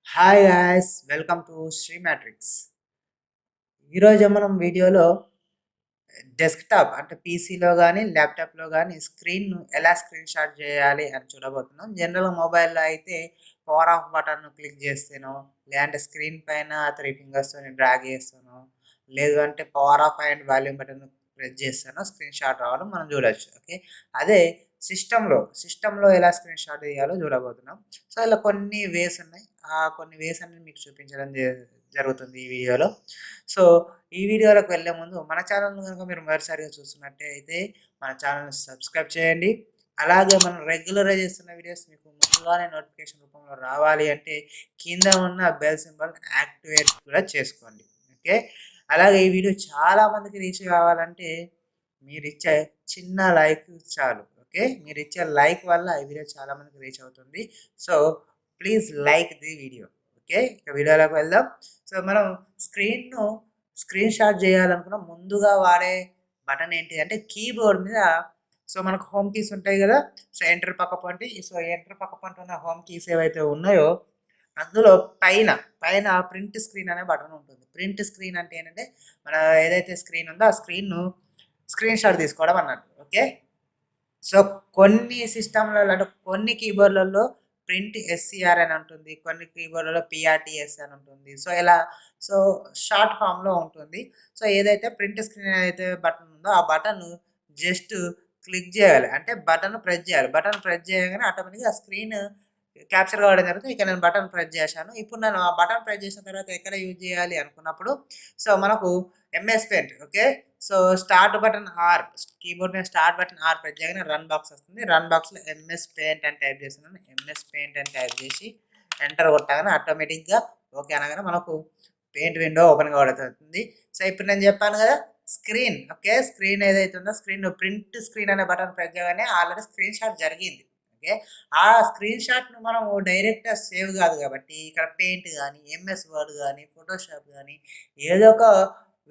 Hi guys, welcome to Sri Matrix. ఈరోజు మనం వీడియోలో డెస్క్‌టాప్ అంటే పీసీలో గానీ, ల్యాప్‌టాప్‌లో గానీ స్క్రీన్‌ను ఎలా స్క్రీన్ షాట్ చేయాలి అని చూడబోతున్నాం. జనరల్‌గా మొబైల్‌లో అయితే పవర్ ఆఫ్ బటన్‌ను క్లిక్ చేస్తేనో, లేదంటే స్క్రీన్ పైన 3 ఫింగర్స్‌తోని డ్రాగ్ చేస్తేనో, లేదు అంటే పవర్ ఆఫ్ అండ్ వాల్యూమ్ బటన్‌ను ప్రెస్ చేస్తేనో స్క్రీన్ షాట్ రావడం మనం చూడొచ్చు. ఓకే. అదే సిస్టమ్‌లో ఎలా స్క్రీన్ షాట్ చేయాలో చూడబోతున్నాం. సో, ఇలా కొన్ని వేస్ ఉన్నాయి. ఆ కొన్ని వేస్ అన్ని మీకు చూపించడం జరుగుతుంది ఈ వీడియోలో. సో, ఈ వీడియోలోకి వెళ్ళే ముందు మన ఛానల్‌ని గనుక మీరు మొదటిసారిగా చూస్తున్నట్టయితే మన ఛానల్‌ని సబ్స్క్రైబ్ చేయండి. అలాగే మనం రెగ్యులర్‌గా చేస్తున్న వీడియోస్ మీకు ముందుగానే నోటిఫికేషన్ రూపంలో రావాలి అంటే కింద ఉన్న బెల్ సింబల్ యాక్టివేట్ కూడా చేసుకోండి. ఓకే. అలాగే ఈ వీడియో చాలా మందికి రీచ్ కావాలంటే మీరిచ్చే చిన్న లైక్ చాలు. ఓకే. మీరిచ్చే లైక్ వల్ల ఈ వీడియో చాలా మందికి రీచ్ అవుతుంది. So, please like the video. Okay. ఇక వీడియోలోకి వెళ్దాం. సో, మనం స్క్రీన్‌ను స్క్రీన్ షాట్ చేయాలనుకున్న ముందుగా వాడే బటన్ ఏంటి అంటే కీబోర్డ్ మీద సో, మనకు హోమ్ కీస్ ఉంటాయి గదా! సో, ఎంటర్ పక్క పొంటి ఎంటర్ పక్క పొంటి ఉన్న హోమ్ కీస్ ఏవైతే ఉన్నాయో అందులో పైన ప్రింట్ స్క్రీన్ అనే బటన్ ఉంటుంది. ప్రింట్ స్క్రీన్ అంటే ఏంటంటే మన ఏదైతే స్క్రీన్ ఉందో ఆ స్క్రీన్‌ను స్క్రీన్ షాట్ తీసుకోవడం అన్నట్టు. ఓకే. సో, కొన్ని సిస్టమ్‌లలో అంటే కొన్ని కీబోర్డ్‌లలో ప్రింట్ ఎస్‌సిఆర్ అని ఉంటుంది. కొన్ని కీబోర్డ్‌లలో పీఆర్‌టీఎస్ అని ఉంటుంది. సో, షార్ట్ ఫార్మ్‌లో ఉంటుంది. సో, ఏదైతే ప్రింట్ స్క్రీన్ ఏదైతే బటన్ ఉందో ఆ బటన్ను జస్ట్ క్లిక్ చేయాలి. అంటే బటన్ ప్రెస్ చేయాలి. బటన్ ప్రెస్ చేయగానే ఆటోమేటిక్‌గా ఆ స్క్రీన్ క్యాప్చర్ కావడం జరుగుతుంది. ఇక నేను బటన్ ప్రెస్ చేశాను. ఇప్పుడు నేను ఆ బటన్ ప్రెస్ చేసిన తర్వాత ఎక్కడ యూజ్ చేయాలి అనుకున్నప్పుడు సో, మనకు MS paint. Okay. So, start button or keyboard మీద స్టార్ట్ బటన్ ఆర్ ప్రెస్ చేయగానే రన్ బాక్స్ వస్తుంది. రన్ బాక్స్‌లో ఎంఎస్ పెయింట్ అని టైప్ చేస్తున్నాను. ఎంఎస్ పెయింట్ అని టైప్ చేసి ఎంటర్ కొట్టగానే ఆటోమేటిక్‌గా ఓకే అనగానే మనకు పెయింట్ విండో ఓపెన్ కావడుతుంది. సో, ఇప్పుడు నేను చెప్పాను కదా! Screen okay. స్క్రీన్ ఏదైతే ఉందో ప్రింట్ స్క్రీన్ అనే బటన్ ప్రెస్ చేయగానే ఆల్రెడీ స్క్రీన్ షాట్ జరిగింది. ఓకే. ఆ స్క్రీన్ షాట్‌ను మనం డైరెక్ట్‌గా సేవ్ కాదు కాబట్టి ఇక్కడ పెయింట్ గాని, ఎంఎస్ వర్డ్ గాని, ఫోటోషాప్ గాని ఏదో ఒక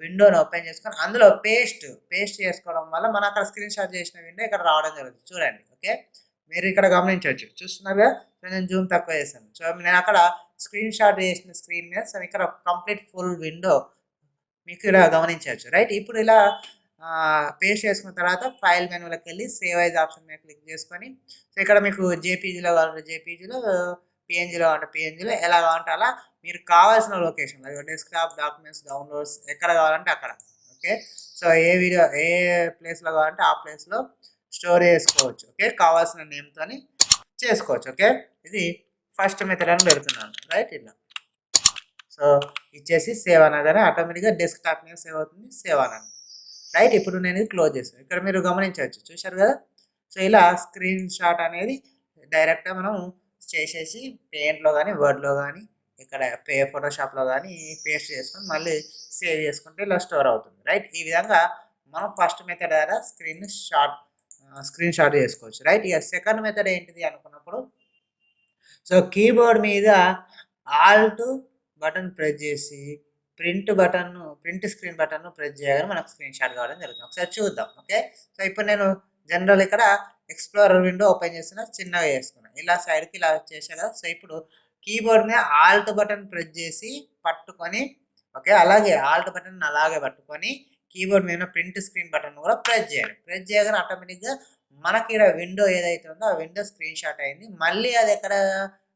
విండోని ఓపెన్ చేసుకొని అందులో పేస్ట్ చేసుకోవడం వల్ల మనం అక్కడ స్క్రీన్ షాట్ చేసిన విండో ఇక్కడ రావడం జరుగుతుంది. చూడండి. ఓకే. మీరు ఇక్కడ గమనించొచ్చు. చూస్తున్నారుగా? సో, నేను జూమ్ తక్కువ చేశాను. సో, నేను అక్కడ స్క్రీన్ షాట్ చేసిన స్క్రీన్ మీద సో, ఇక్కడ కంప్లీట్ ఫుల్ విండో మీకు ఇలా గమనించొచ్చు. రైట్. ఇప్పుడు ఇలా పేస్ట్ చేసుకున్న తర్వాత ఫైల్ మెనూలోకెళ్ళి సేవ్ యాస్ ఆప్షన్ మీద క్లిక్ చేసుకొని సో, ఇక్కడ మీకు జేపీజీలో కావాలంటే జేపీజీలో, పీఎన్జీలో కావాలంటే పీఎన్జీలో ఎలా కావాలంటే అలా మీరు కావాల్సిన లొకేషన్‌లో డెస్క్‌టాప్, డాక్యుమెంట్స్, డౌన్‌లోడ్స్ ఎక్కడ కావాలంటే అక్కడ. ఓకే. సో, ఏ ప్లేస్‌లో కావాలంటే ఆ ప్లేస్‌లో స్టోర్ చేసుకోవచ్చు. ఓకే. కావాల్సిన నేమ్‌తోని చేసుకోవచ్చు. ఓకే. ఇది ఫస్ట్ మెథడ్ అని పెడుతున్నాను. రైట్ ఇలా. సో, ఇచ్చేసి సేవ్ అనగానే ఆటోమేటిక్‌గా డెస్క్‌టాప్ మీద సేవ్ అవుతుంది. సేవ్ అనండి. రైట్. ఇప్పుడు నేను ఇది క్లోజ్ చేశాను. ఇక్కడ మీరు గమనించవచ్చు. చూశారు కదా! సో, ఇలా స్క్రీన్ షాట్ అనేది డైరెక్ట్‌గా మనం చేసేసి పెయింట్‌లో గాని, వర్డ్‌లో గాని, ఇక్కడ ఫోటోషాప్‌లో గాని పేస్ట్ చేసుకొని మళ్ళీ సేవ్ చేసుకుంటే ఇలా స్టోర్ అవుతుంది. రైట్. ఈ విధంగా మనం ఫస్ట్ మెథడ్ ద్వారా స్క్రీన్ షాట్ చేసుకోవచ్చు. రైట్. ఇక సెకండ్ మెథడ్ ఏంటిది అనుకున్నప్పుడు సో, కీబోర్డ్ మీద ఆల్ట్ బటన్ ప్రెస్ చేసి ప్రింట్ స్క్రీన్ బటన్‌ను ప్రెస్ చేయగానే మనకు స్క్రీన్ షాట్ కావడం జరుగుతుంది. ఒకసారి చూద్దాం. ఓకే. సో, ఇప్పుడు నేను జనరల్ ఇక్కడ ఎక్స్‌ప్లోరర్ విండో ఓపెన్ చేస్తున్నా. చిన్నగా చేసుకున్నా. ఇలా సైడ్‌కి ఇలా చేశా కదా! సో, ఇప్పుడు కీబోర్డ్ మీద ఆల్ట్ బటన్ ప్రెస్ చేసి పట్టుకొని ఓకే. అలాగే ఆల్ట్ బటన్ అలాగే పట్టుకొని కీబోర్డ్ మీద ప్రింట్ స్క్రీన్ బటన్ కూడా ప్రెస్ చేయాలి. ప్రెస్ చేయగానే ఆటోమేటిక్‌గా మనకి ఈడ విండో ఏదైతే ఉందో ఆ విండో స్క్రీన్ షాట్ అయింది. మళ్ళీ అది ఎక్కడ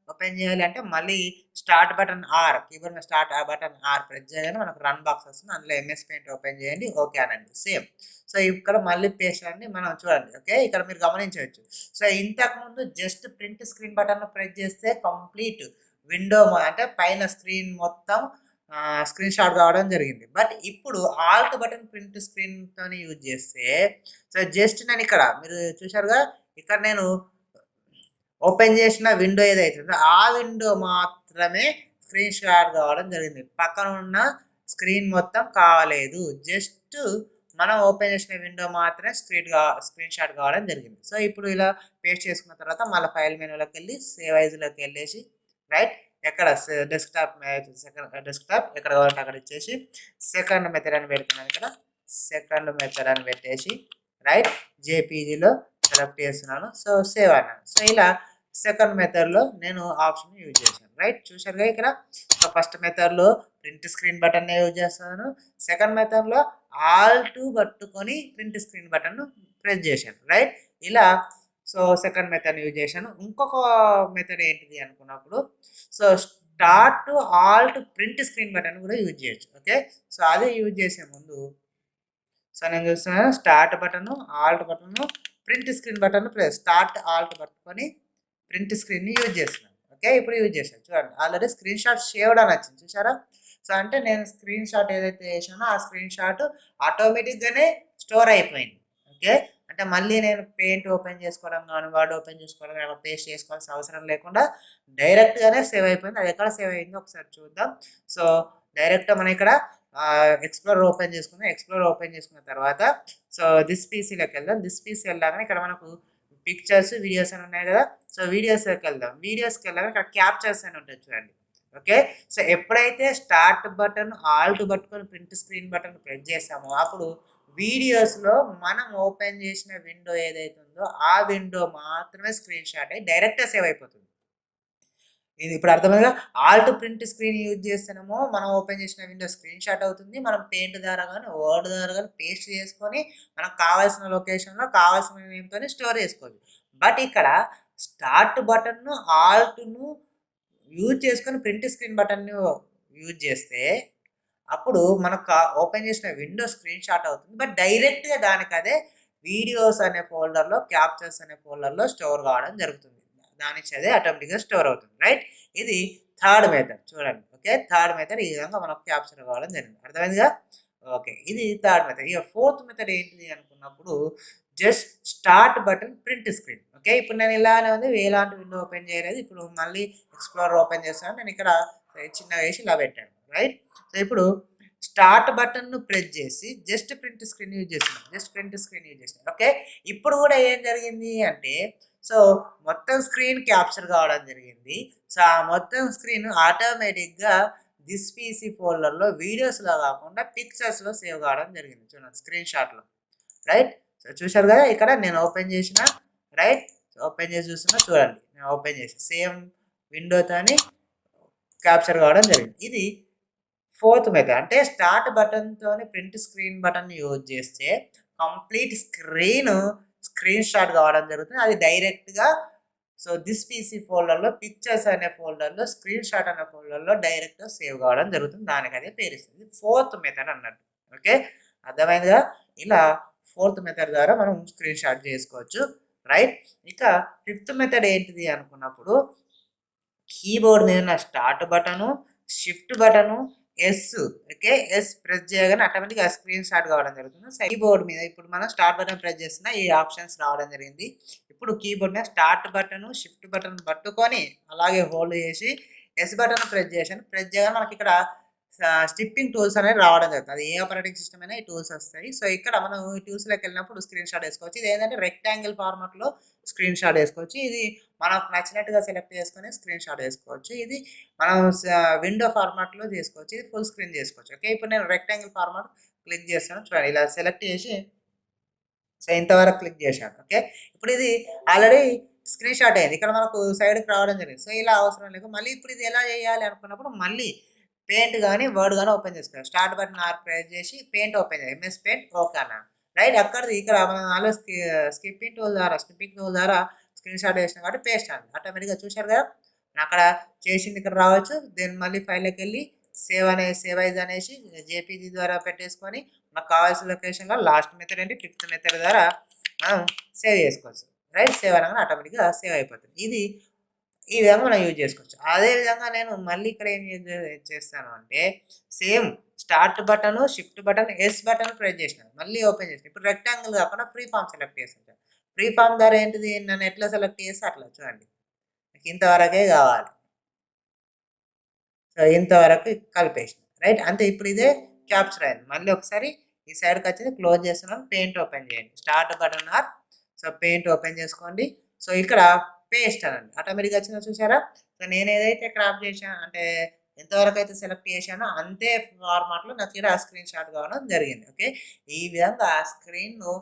ఓపెన్ చేయాలి అంటే మళ్ళీ స్టార్ట్ బటన్ ఆర్ కీబోర్డ్ మీద స్టార్ట్ బటన్ ఆర్ ప్రెస్ చేయగానే మనకు రన్ బాక్స్ వస్తుంది. అందులో ఎంఎస్ పెయింట్ ఓపెన్ చేయండి. ఓకే అనండి. సేమ్. సో, ఇక్కడ మళ్ళీ పేస్ట్ అండి మనం చూడండి. ఓకే. ఇక్కడ మీరు గమనించవచ్చు. సో, ఇంతకుముందు just print screen button press చేస్తే కంప్లీట్ విండో అంటే పైన స్క్రీన్ మొత్తం స్క్రీన్ షాట్ కావడం జరిగింది. బట్ ఇప్పుడు ఆల్ట్ బటన్ ప్రింట్ స్క్రీన్‌తోని యూజ్ చేస్తే సో, జస్ట్ నేను ఇక్కడ మీరు చూసారుగా ఇక్కడ నేను ఓపెన్ చేసిన విండో ఏదైతే ఉందో ఆ విండో మాత్రమే స్క్రీన్ షాట్ కావడం జరిగింది. పక్కన ఉన్న స్క్రీన్ మొత్తం కాలేదు. జస్ట్ మనం ఓపెన్ చేసిన విండో మాత్రమే స్క్రీన్ షాట్ కావడం జరిగింది. సో, ఇప్పుడు ఇలా పేస్ట్ చేసుకున్న తర్వాత మళ్ళీ ఫైల్ మెనూలోకెళ్ళి సేవ్ యాస్‌లోకెళ్ళేసి రైట్ ఎక్కడ డెస్క్‌టాప్ ఎక్కడ కావాలంటే అక్కడ ఇచ్చేసి సెకండ్ మెథడ్ అని పెడుతున్నాను ఇక్కడ. సెకండ్ మెథడ్ అని పెట్టేసి రైట్ జేపీజీలో సెలెక్ట్ చేస్తున్నాను. సో సేవ్ అన్నాను. సో ఇలా సెకండ్ మెథడ్లో నేను ఆప్షన్ యూజ్ చేశాను. రైట్, చూశారుగా ఇక్కడ. సో ఫస్ట్ మెథడ్లో ప్రింట్ స్క్రీన్ బటన్ యూజ్ చేస్తాను. సెకండ్ మెథడ్లో ఆల్ట్ పట్టుకొని ప్రింట్ స్క్రీన్ బటన్ ప్రెస్ చేశాను. రైట్, ఇలా సో సెకండ్ మెథడ్ యూజ్ చేశాను. ఇంకొక మెథడ్ ఏంటిది అనుకున్నప్పుడు so start Alt print screen button కూడా యూజ్ చేయొచ్చు. ఓకే, సో అదే యూజ్ చేసే ముందు సో నేను చూస్తున్నాను start button, Alt button, print screen button press start Alt పట్టుకొని ప్రింట్ స్క్రీన్ని యూజ్ చేస్తున్నాను. ఓకే, ఇప్పుడు యూజ్ చేశాను. చూడండి, ఆల్రెడీ స్క్రీన్ షాట్ సేవ్డ్ అని వచ్చింది, చూసారా. సో అంటే నేను స్క్రీన్ షాట్ ఏదైతే చేసానో ఆ స్క్రీన్ షాట్ ఆటోమేటిక్గానే స్టోర్ అయిపోయింది. ఓకే, అంటే మళ్ళీ నేను పెయింట్ ఓపెన్ చేసుకోవడం కానీ వర్డ్ ఓపెన్ చేసుకోవడం కానీ పేస్ట్ చేసుకోవాల్సిన అవసరం లేకుండా డైరెక్ట్గానే సేవ్ అయిపోయింది. అది ఎక్కడ సేవ్ అయిందో ఒకసారి చూద్దాం. సో డైరెక్ట్గా మనం ఇక్కడ ఎక్స్ప్లోర్ ఓపెన్ చేసుకున్నాం. ఎక్స్ప్లోర్ ఓపెన్ చేసుకున్న తర్వాత సో దిస్ పీసీలోకి వెళ్దాం. దిస్ పీసీ వెళ్ళగానే ఇక్కడ మనకు పిక్చర్స్, వీడియోస్ అని ఉన్నాయి కదా. సో వీడియోస్కి వెళ్దాం. వీడియోస్కి వెళ్ళగానే ఇక్కడ క్యాప్చర్స్ అని ఉంటుంది చూడండి. ఓకే, సో ఎప్పుడైతే స్టార్ట్ బటన్ ఆల్ట్ పట్టుకొని ప్రింట్ స్క్రీన్ బటన్ ప్రెస్ చేసామో అప్పుడు వీడియోస్లో మనం ఓపెన్ చేసిన విండో ఏదైతే ఉందో ఆ విండో మాత్రమే స్క్రీన్ షాట్ అయ్యి డైరెక్ట్గా సేవ్ అయిపోతుంది. ఇది ఇప్పుడు అర్థమైందిగా. ఆల్ట్ ప్రింట్ స్క్రీన్ యూజ్ చేస్తేనేమో మనం ఓపెన్ చేసిన విండో స్క్రీన్ షాట్ అవుతుంది. మనం పెయింట్ ద్వారా కానీ వర్డ్ ద్వారా కానీ పేస్ట్ చేసుకొని మనకు కావాల్సిన లొకేషన్లో కావాల్సిన నేమ్తో స్టోర్ చేసుకోవచ్చు. బట్ ఇక్కడ స్టార్ట్ బటన్ను ఆల్ట్ను యూజ్ చేసుకొని ప్రింట్ స్క్రీన్ బటన్ను యూజ్ చేస్తే అప్పుడు మనకు ఓపెన్ చేసిన విండో స్క్రీన్ షాట్ అవుతుంది. బట్ డైరెక్ట్గా దానికి అదే వీడియోస్ అనే ఫోల్డర్లో, క్యాప్చర్స్ అనే ఫోల్డర్లో స్టోర్ కావడం జరుగుతుంది. దానికి అదే ఆటోమేటిక్గా స్టోర్ అవుతుంది. రైట్, ఇది థర్డ్ మెథడ్ చూడండి. ఓకే, థర్డ్ మెథడ్ ఈ విధంగా మనకు క్యాప్చర్ కావడం జరిగింది. అర్థమైందిగా. ఓకే, ఇది థర్డ్ మెథడ్. ఇక ఫోర్త్ మెథడ్ ఏంటిది అనుకున్నప్పుడు just start button print screen. Okay, ఇప్పుడు నేను ఇలానే ఉంది, ఎలాంటి విండో ఓపెన్ చేయలేదు. ఇప్పుడు మళ్ళీ ఎక్స్ప్లోరర్ ఓపెన్ చేస్తాను. నేను ఇక్కడ చిన్నగా వేసి ఇలా పెట్టాను. రైట్, సో ఇప్పుడు స్టార్ట్ బటన్ను ప్రెస్ చేసి జస్ట్ ప్రింట్ స్క్రీన్ యూజ్ చేస్తున్నాను. జస్ట్ ప్రింట్ స్క్రీన్ యూజ్ చేస్తున్నాను. ఓకే, ఇప్పుడు కూడా ఏం జరిగింది అంటే సో మొత్తం స్క్రీన్ క్యాప్చర్ కావడం జరిగింది. సో ఆ మొత్తం స్క్రీన్ ఆటోమేటిక్గా దిస్ పీసీ ఫోల్డర్లో వీడియోస్లో కాకుండా పిక్చర్స్లో సేవ్ కావడం జరిగింది. చూడండి స్క్రీన్ షాట్లో. రైట్, సో చూశారు కదా. ఇక్కడ నేను ఓపెన్ చేసిన. రైట్, ఓపెన్ చేసి చూస్తున్నా. చూడండి, నేను ఓపెన్ చేసి సేమ్ విండోతోని క్యాప్చర్ కావడం జరిగింది. ఇది ఫోర్త్ మెథడ్. అంటే స్టార్ట్ బటన్తోని ప్రింట్ స్క్రీన్ బటన్ యూజ్ చేస్తే కంప్లీట్ స్క్రీన్ షాట్ కావడం జరుగుతుంది. అది డైరెక్ట్గా సో దిస్ పీసీ ఫోల్డర్లో పిక్చర్స్ అనే ఫోల్డర్లో స్క్రీన్ షాట్ అనే ఫోల్డర్లో డైరెక్ట్గా సేవ్ కావడం జరుగుతుంది. దానికి అదే పేరు ఇస్తుంది. ఫోర్త్ మెథడ్ అన్నట్టు. ఓకే, అర్థమైందిగా. ఇలా ఫోర్త్ మెథడ్ ద్వారా మనం స్క్రీన్ షాట్ చేసుకోవచ్చు. రైట్, ఇక ఫిఫ్త్ మెథడ్ ఏంటిది అనుకున్నప్పుడు కీబోర్డ్ మీద నా start button, shift button, S. Okay, S press చేయగానే ఆటోమేటిక్గా స్క్రీన్ షాట్ కావడం జరుగుతుంది. కీబోర్డ్ మీద ఇప్పుడు మనం స్టార్ట్ బటన్ ప్రెస్ చేస్తున్నా ఈ ఆప్షన్స్ రావడం జరిగింది. ఇప్పుడు కీబోర్డ్ మీద స్టార్ట్ బటన్, షిఫ్ట్ బటన్ పట్టుకొని అలాగే హోల్డ్ చేసి ఎస్ బటన్ ప్రెస్ చేశాను. ప్రెస్ చేయగానే మనకి ఇక్కడ స్టిప్పింగ్ టూల్స్ అనేది రావడం జరుగుతుంది. అది ఏ ఆపరేటింగ్ సిస్టమ్ అయినా ఈ టూల్స్ వస్తాయి. సో ఇక్కడ మనం ఈ టూల్స్లోకి వెళ్ళినప్పుడు స్క్రీన్ షాట్ వేసుకోవచ్చు. ఇది ఏంటంటే రెక్టాంగిల్ ఫార్మాట్లో స్క్రీన్ షాట్ వేసుకోవచ్చు. ఇది మనకు నచ్చినట్టుగా సెలెక్ట్ చేసుకొని స్క్రీన్ షాట్ వేసుకోవచ్చు. ఇది మనం విండో ఫార్మాట్లో చేసుకోవచ్చు. ఇది ఫుల్ స్క్రీన్ చేసుకోవచ్చు. ఓకే, ఇప్పుడు నేను రెక్టాంగిల్ ఫార్మాట్ క్లిక్ చేస్తాను. చూడండి, ఇలా సెలెక్ట్ చేసి సో ఇంతవరకు క్లిక్ చేశాను. ఓకే, ఇప్పుడు ఇది ఆల్రెడీ స్క్రీన్ షాట్ అయింది. ఇక్కడ మనకు సైడ్కి రావడం జరిగింది. సో ఇలా అవసరం లేదు. మళ్ళీ ఇప్పుడు ఇది ఎలా చేయాలి అనుకున్నప్పుడు మళ్ళీ పెయింట్ కానీ వర్డ్ కానీ ఓపెన్ చేసుకోవాలి. స్టార్ట్ బటన్ ఆర్ ప్రెస్ చేసి పెయింట్ ఓపెన్ చేయాలి. ఎంఎస్ పెయింట్ ఓకే అన్నాను. రైట్, అక్కడిది ఇక్కడ మనం ఆల్రెడీ స్కిప్పింగ్ టూల్ ద్వారా స్క్రీన్ షాట్ వేసినాం కాబట్టి పేస్ట్ అన్నది ఆటోమేటిక్గా. చూశారు కదా, అక్కడ చేసింది ఇక్కడ రావచ్చు. దెన్ మళ్ళీ ఫైల్లోకి వెళ్ళి సేవ్ అయిజ్ అనేసి జేపీజీ ద్వారా పెట్టేసుకొని మనకు కావాల్సిన లొకేషన్లో లాస్ట్ మెథడ్ ఏంటి ఫిఫ్త్ మెథడ్ ద్వారా మనం సేవ్ చేసుకోవచ్చు. రైట్, సేవ్ అనగానే ఆటోమేటిక్గా సేవ్ అయిపోతుంది. ఇది ఈ విధంగా మనం యూజ్ చేసుకోవచ్చు. అదేవిధంగా నేను మళ్ళీ ఇక్కడ ఏం చేస్తాను అంటే same start button, shift button, S button press చేసినాను. మళ్ళీ ఓపెన్ చేసిన. ఇప్పుడు రెక్టాంగిల్ కాకుండా ఫ్రీ ఫామ్ సెలెక్ట్ చేస్తాను. ఫ్రీ ఫామ్ ద్వారా ఏంటిది నన్ను ఎట్లా సెలెక్ట్ చేస్తే అట్లా చూడండి. నాకు ఇంతవరకే కావాలి. సో ఇంతవరకు కలిపేసిన. రైట్, అంతే. ఇప్పుడు ఇదే క్యాప్చర్ అయింది. మళ్ళీ ఒకసారి ఈ సైడ్కి వచ్చింది క్లోజ్ చేస్తున్నాను. పెయింట్ ఓపెన్ చేయండి. Start button or so paint open చేసుకోండి. సో ఇక్కడ పేస్ట్ అనండి. ఆటోమేటిక్గా వచ్చిందో చూసారా. సో నేను ఏదైతే క్రాప్ చేశాను అంటే ఎంతవరకు అయితే సెలెక్ట్ చేశానో అంతే ఫార్మాట్లో నాకు ఇక్కడ స్క్రీన్ షాట్ కావడం జరిగింది. ఓకే, ఈ విధంగా ఆ స్క్రీన్ను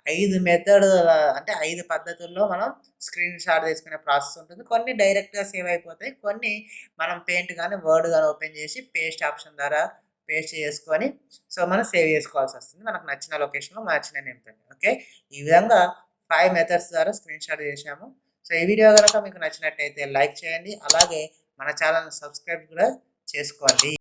5 మెథడ్ అంటే 5 పద్ధతుల్లో మనం స్క్రీన్ షాట్ తీసుకునే ప్రాసెస్ ఉంటుంది. కొన్ని డైరెక్ట్‌గా సేవ్ అయిపోతాయి. కొన్ని మనం పెయింట్ గాని, వర్డ్ గాని ఓపెన్ చేసి పేస్ట్ ఆప్షన్ ద్వారా పేస్ట్ చేసుకొని మనం సేవ్ చేసుకోవాల్సొస్తుంది. మనకు నచ్చిన లొకేషన్‌లో నచ్చిన నేమ్‌తోని. ఓకే. ఈ విధంగా 5 మెథడ్స్ ద్వారా స్క్రీన్ షాట్ చేశాము. ఈ వీడియో గనక మీకు నచ్చినట్టయితే లైక్ చేయండి. అలాగే మన ఛానెల్‌ని సబ్స్క్రైబ్ కూడా చేసుకోండి.